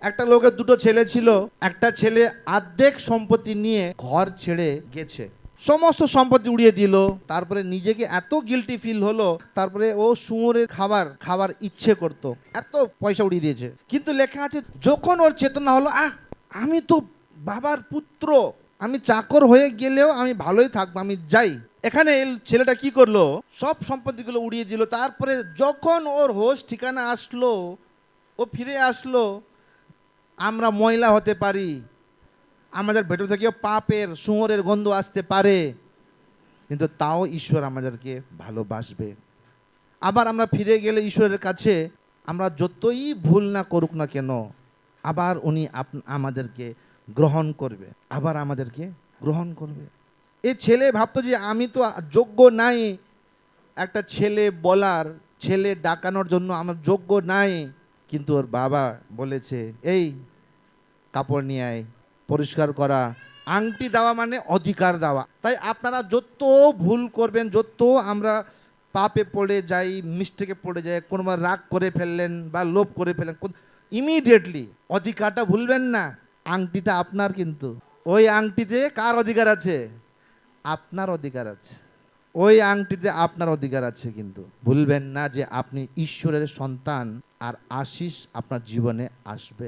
একটা লোকের দুটো ছেলে ছিল। একটা ছেলে অর্ধেক সম্পত্তি নিয়ে ঘর ছেড়ে গেছে, সমস্ত সম্পত্তি উড়িয়ে দিল। তারপরে নিজেকে এত গিল্টি ফিল হলো, তারপরে ও শুয়োরের খাবার খাবার ইচ্ছে করতো, এত পয়সা উড়িয়ে দিয়েছে। কিন্তু লেখা আছে যখন ওর চেতনা হলো, আমি তো বাবার পুত্র, আমি চাকর হয়ে গেলেও আমি ভালোই থাকবো, আমি যাই। এখানে এই ছেলেটা কি করলো, সব সম্পত্তিগুলো উড়িয়ে দিল। তারপরে যখন ওর হোশ ঠিকানা আসলো, ও ফিরে আসলো। আমরা ময়লা হতে পারি, আমাদের ভেতর থেকেও পাপের শুয়োরের গন্ধ আসতে পারে, কিন্তু তাও ঈশ্বর আমাদেরকে ভালোবাসবে। আবার আমরা ফিরে গেলে ঈশ্বরের কাছে, আমরা যতই ভুল না করুক না কেন, আবার উনি আমাদেরকে গ্রহণ করবে, আবার আমাদেরকে গ্রহণ করবে। এই ছেলে ভাবতো যে আমি তো যোগ্য নাই একটা ছেলে বলার, ছেলে ডাকানোর জন্য আমার যোগ্য নাই। কিন্তু ওর বাবা বলেছে, এই কাপড় নিয়ে আয়, পরিষ্কার করা। আংটি দেওয়া মানে অধিকার দেওয়া। তাই আপনারা যত ভুল করবেন, যত আমরা পাপে পড়ে যাই, মিস্টেকে পড়ে যাই, কোনোবার রাগ করে ফেললেন বা লোভ করে ফেললেন, ইমিডিয়েটলি অধিকারটা ভুলবেন না। আংটিটা আপনার, কিন্তু ওই আংটিতে কার অধিকার আছে? আপনার অধিকার আছে। ওই আংটিতে আপনার অধিকার আছে, কিন্তু ভুলবেন না যে আপনি ঈশ্বরের সন্তান, আর আশিস আপনার জীবনে আসবে।